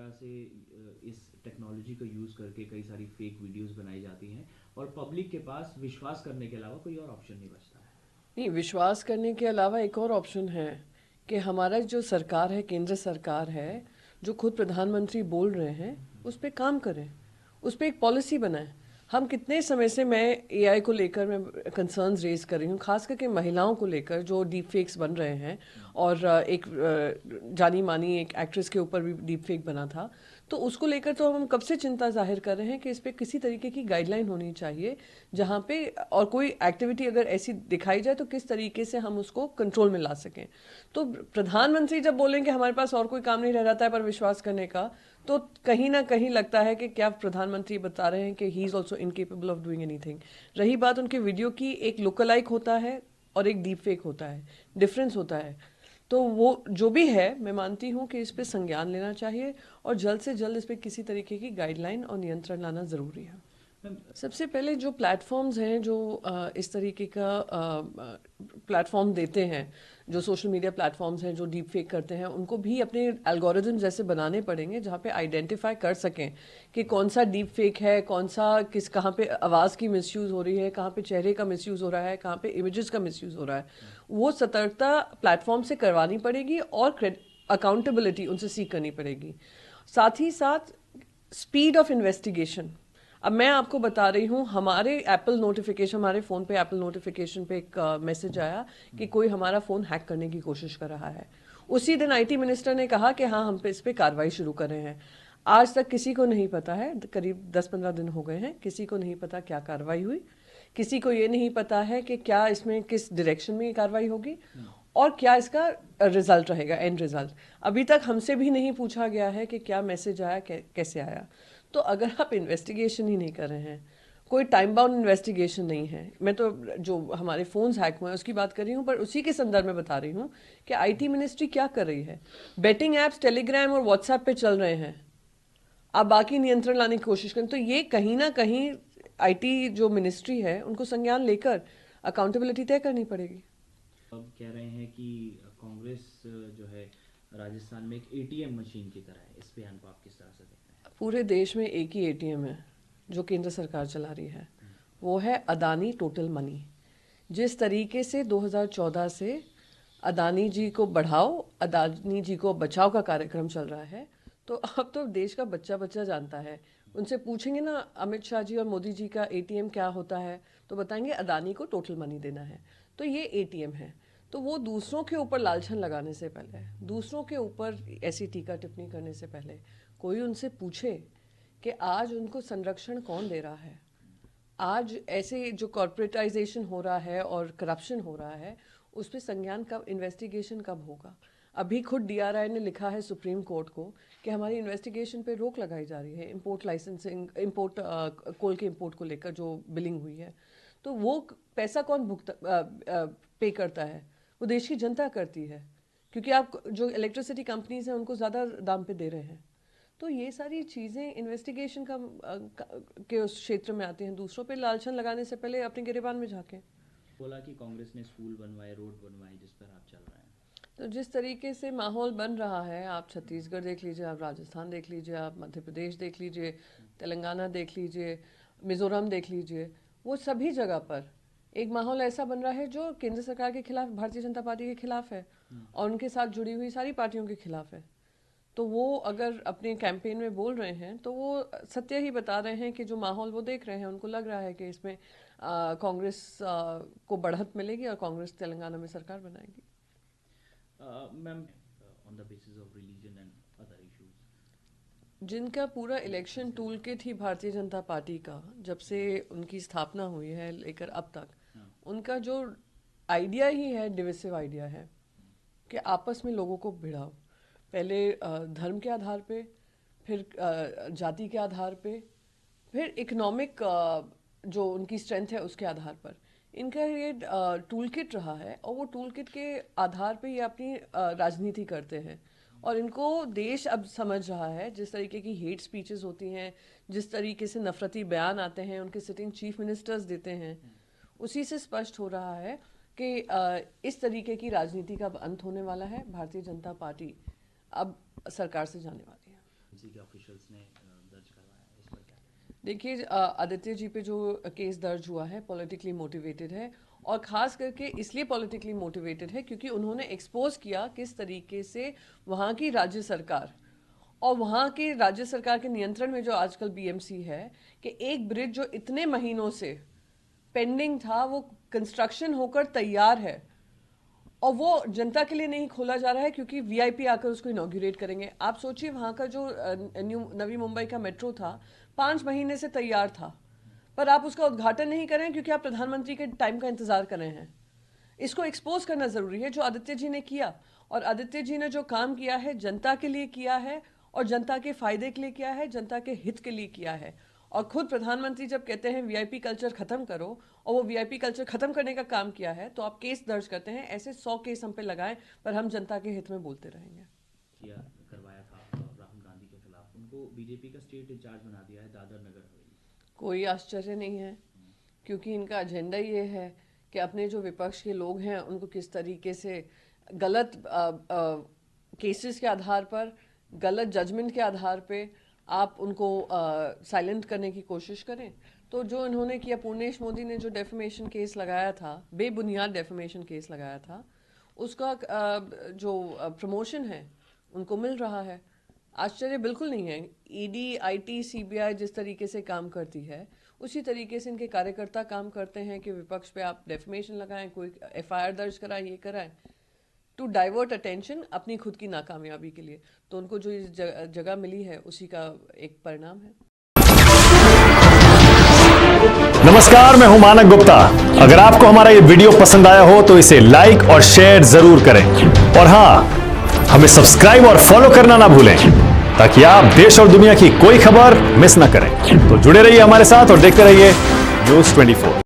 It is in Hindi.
तरह से इस टेक्नोलॉजी को यूज़ करके कई सारी फेक वीडियोस बनाई जाती हैं और पब्लिक के पास विश्वास करने के अलावा कोई और ऑप्शन नहीं बचता है। नहीं, विश्वास करने के अलावा एक और ऑप्शन है कि हमारा जो सरकार है, केंद्र सरकार है, जो खुद प्रधानमंत्री बोल रहे हैं उस पर काम करें, उस पर एक पॉलिसी बनाएं। हम कितने समय से मैं एआई को लेकर मैं कंसर्न्स रेज कर रही हूँ, खास करके महिलाओं को लेकर जो डीप फेक्स बन रहे हैं। और एक जानी मानी एक एक्ट्रेस के ऊपर भी डीप फेक बना था। तो उसको लेकर तो हम कब से चिंता जाहिर कर रहे हैं कि इस पर किसी तरीके की गाइडलाइन होनी चाहिए, जहाँ पे और कोई एक्टिविटी अगर ऐसी दिखाई जाए तो किस तरीके से हम उसको कंट्रोल में ला सकें। तो प्रधानमंत्री जब बोलेंगे हमारे पास और कोई काम नहीं रह जाता है पर विश्वास करने का, तो कहीं ना कहीं लगता है कि क्या प्रधानमंत्री बता रहे हैं कि he is also incapable of doing anything. रही बात उनके वीडियो की, एक लुकलाइक होता है और एक डीप फेक होता है, डिफरेंस होता है। तो वो जो भी है, मैं मानती हूँ कि इस पे संज्ञान लेना चाहिए और जल्द से जल्द इस पे किसी तरीके की गाइडलाइन और नियंत्रण लाना ज़रूरी है। मैम, सबसे पहले जो प्लेटफॉर्म्स हैं जो इस तरीके का प्लेटफॉर्म देते हैं, जो सोशल मीडिया प्लेटफॉर्म्स हैं जो डीप फेक करते हैं, उनको भी अपने एल्गोरिदम जैसे बनाने पड़ेंगे जहाँ पे आइडेंटिफाई कर सकें कि कौन सा डीप फेक है, कौन सा किस कहाँ पे आवाज़ की मिसयूज़ हो रही है, कहाँ पे चेहरे का मिसयूज़ हो रहा है, कहाँ पे इमेजेस का मिसयूज़ हो रहा है। वो सतर्कता प्लेटफॉर्म से करवानी पड़ेगी और अकाउंटेबिलिटी उनसे सीख करनी पड़ेगी। साथ ही साथ स्पीड ऑफ इन्वेस्टिगेशन। अब मैं आपको बता रही हूँ, हमारे एप्पल नोटिफिकेशन, हमारे फ़ोन पे एप्पल नोटिफिकेशन पे एक मैसेज आया कि कोई हमारा फ़ोन हैक करने की कोशिश कर रहा है। उसी दिन आईटी मिनिस्टर ने कहा कि हाँ, हम पे इस पे कार्रवाई शुरू कर रहे हैं। आज तक किसी को नहीं पता है, करीब 10-15 दिन हो गए हैं, किसी को नहीं पता क्या कार्रवाई हुई। किसी को ये नहीं पता है कि क्या इसमें किस डायरेक्शन में ये कार्रवाई होगी और क्या इसका रिजल्ट रहेगा, एंड रिजल्ट। अभी तक हमसे भी नहीं पूछा गया है कि क्या मैसेज आया, कैसे आया। तो अगर आप इन्वेस्टिगेशन ही नहीं कर रहे हैं, कोई टाइम बाउंड इन्वेस्टिगेशन नहीं है, मैं तो जो हमारे फ़ोन्स हैक हुए हैं उसकी बात कर रही हूँ, पर उसी के संदर्भ में बता रही हूँ कि आईटी मिनिस्ट्री क्या कर रही है। बेटिंग ऐप्स टेलीग्राम और व्हाट्सएप पे चल रहे हैं, आप बाकी नियंत्रण लाने की कोशिश करें। तो ये कहीं ना कहीं आईटी जो मिनिस्ट्री है उनको संज्ञान लेकर अकाउंटेबिलिटी तय करनी पड़ेगी। अब कह रहे हैं कि कांग्रेस जो है राजस्थान में एक एटीएम मशीन की तरह है, इस बयान को आप किस तरह से देख रहे पूरे देश में एक ही एटीएम है जो केंद्र सरकार चला रही है, वो है अदानी टोटल मनी। जिस तरीके से 2014 से अदानी जी को बढ़ाओ, अदानी जी को बचाओ का कार्यक्रम चल रहा है, तो अब तो देश का बच्चा बच्चा जानता है। उनसे पूछेंगे ना अमित शाह जी और मोदी जी का एटीएम क्या होता है, तो बताएंगे अदानी को टोटल मनी देना है। तो ये एटीएम है। तो वो दूसरों के ऊपर लालछन लगाने से पहले, दूसरों के ऊपर ऐसी टीका टिप्पणी करने से पहले कोई उनसे पूछे कि आज उनको संरक्षण कौन दे रहा है। आज ऐसे जो कॉर्पोरेटाइजेशन हो रहा है और करप्शन हो रहा है, उस पर संज्ञान कब, इन्वेस्टिगेशन कब होगा। अभी खुद डीआरआई ने लिखा है सुप्रीम कोर्ट को कि हमारी इन्वेस्टिगेशन पे रोक लगाई जा रही है, इंपोर्ट लाइसेंसिंग, इंपोर्ट कोल के इंपोर्ट को लेकर जो बिलिंग हुई है। तो वो पैसा कौन पे करता है? वो देश की जनता करती है, क्योंकि आप जो इलेक्ट्रिसिटी कंपनीज हैं उनको ज़्यादा दाम पे दे रहे हैं। तो ये सारी चीज़ें इन्वेस्टिगेशन के उस क्षेत्र में आती हैं। दूसरों पे लालछन लगाने से पहले अपने गिरेबान में झांकें। बोला कि कांग्रेस ने स्कूल बनवाए, रोड बनवाए, जिस पर आप चल रहे हैं। तो जिस तरीके से माहौल बन रहा है, आप छत्तीसगढ़ देख लीजिए, आप राजस्थान देख लीजिए, आप मध्य प्रदेश देख लीजिए, तेलंगाना देख लीजिए, मिज़ोरम देख लीजिए, वो सभी जगह पर एक माहौल ऐसा बन रहा है जो केंद्र सरकार के खिलाफ, भारतीय जनता पार्टी के खिलाफ है और उनके साथ जुड़ी हुई सारी पार्टियों के खिलाफ है। तो वो अगर अपने कैंपेन में बोल रहे हैं तो वो सत्य ही बता रहे हैं कि जो माहौल वो देख रहे हैं, उनको लग रहा है कि इसमें कांग्रेस को बढ़त मिलेगी और कांग्रेस तेलंगाना में सरकार बनाएगी। Ma'am, on the basis of religion and other issues. जिनका पूरा इलेक्शन टूल किट ही भारतीय जनता पार्टी का जब से उनकी स्थापना हुई है लेकर अब तक, हाँ। उनका जो आइडिया ही है, डिविसिव आइडिया है कि आपस में लोगों को भिड़ाओ। पहले धर्म के आधार पे, फिर जाति के आधार पे, फिर इकोनॉमिक जो उनकी स्ट्रेंथ है उसके आधार पर इनका ये टूल किट रहा है। और वो टूल किट के आधार पे ये अपनी राजनीति करते हैं। और इनको देश अब समझ रहा है, जिस तरीके की हेट स्पीचेस होती हैं, जिस तरीके से नफरती बयान आते हैं, उनके सिटिंग चीफ मिनिस्टर्स देते हैं, उसी से स्पष्ट हो रहा है कि इस तरीके की राजनीति का अब अंत होने वाला है। भारतीय जनता पार्टी अब सरकार से जाने वाली है। बीएमसी के ऑफिशियल्स ने दर्ज करवाया है, इस पर क्या कहेंगे? देखिए, आदित्य जी पे जो केस दर्ज हुआ है पॉलिटिकली मोटिवेटेड है, और ख़ास करके इसलिए पॉलिटिकली मोटिवेटेड है क्योंकि उन्होंने एक्सपोज किया किस तरीके से वहाँ की राज्य सरकार और वहाँ के राज्य सरकार के नियंत्रण में जो आजकल बीएमसी है, कि एक ब्रिज जो इतने महीनों से पेंडिंग था वो कंस्ट्रक्शन होकर तैयार है और वो जनता के लिए नहीं खोला जा रहा है क्योंकि वीआईपी आकर उसको इनॉग्रेट करेंगे। आप सोचिए, वहाँ का जो नवी मुंबई का मेट्रो था 5 महीने से तैयार था, पर आप उसका उद्घाटन नहीं करें क्योंकि आप प्रधानमंत्री के टाइम का इंतजार कर रहे हैं। इसको एक्सपोज करना जरूरी है, जो आदित्य जी ने किया। और आदित्य जी ने जो काम किया है जनता के लिए किया है और जनता के फायदे के लिए किया है, जनता के हित के लिए किया है। और खुद प्रधानमंत्री जब कहते हैं वीआईपी कल्चर खत्म करो, और वो वीआईपी कल्चर खत्म करने का काम किया है, तो आप केस दर्ज करते हैं। ऐसे 100 केस हम पे लगाएं, पर हम जनता के हित में बोलते रहेंगे। किया करवाया था राहुल गांधी के खिलाफ, उनको बीजेपी का स्टेट इंचार्ज बना दिया है दादर नगर हवेली। कोई आश्चर्य नहीं है, क्योंकि इनका एजेंडा ये है कि अपने जो विपक्ष के लोग हैं उनको किस तरीके से गलत केसेस के आधार पर, गलत जजमेंट के आधार पे आप उनको साइलेंट करने की कोशिश करें। तो जो इन्होंने किया, पूर्णेश मोदी ने जो डेफेमेशन केस लगाया था, बेबुनियाद डेफेमेशन केस लगाया था, उसका जो प्रमोशन है उनको मिल रहा है। आश्चर्य बिल्कुल नहीं है। ईडी, आईटी, सीबीआई जिस तरीके से काम करती है उसी तरीके से इनके कार्यकर्ता काम करते हैं कि विपक्ष पे आप डेफेमेशन लगाएं, कोई एफआईआर दर्ज कराएं, ये कराएं, टू डाइवर्ट अटेंशन अपनी खुद की नाकामयाबी के लिए। तो उनको जो इस जगह मिली है उसी का एक परिणाम है। नमस्कार, मैं हूं मानक गुप्ता। अगर आपको हमारा ये वीडियो पसंद आया हो तो इसे लाइक और शेयर जरूर करें, और हाँ, हमें सब्सक्राइब और फॉलो करना ना भूलें ताकि आप देश और दुनिया की कोई खबर मिस ना करें। तो जुड़े रहिए हमारे साथ और देखते रहिए News 24।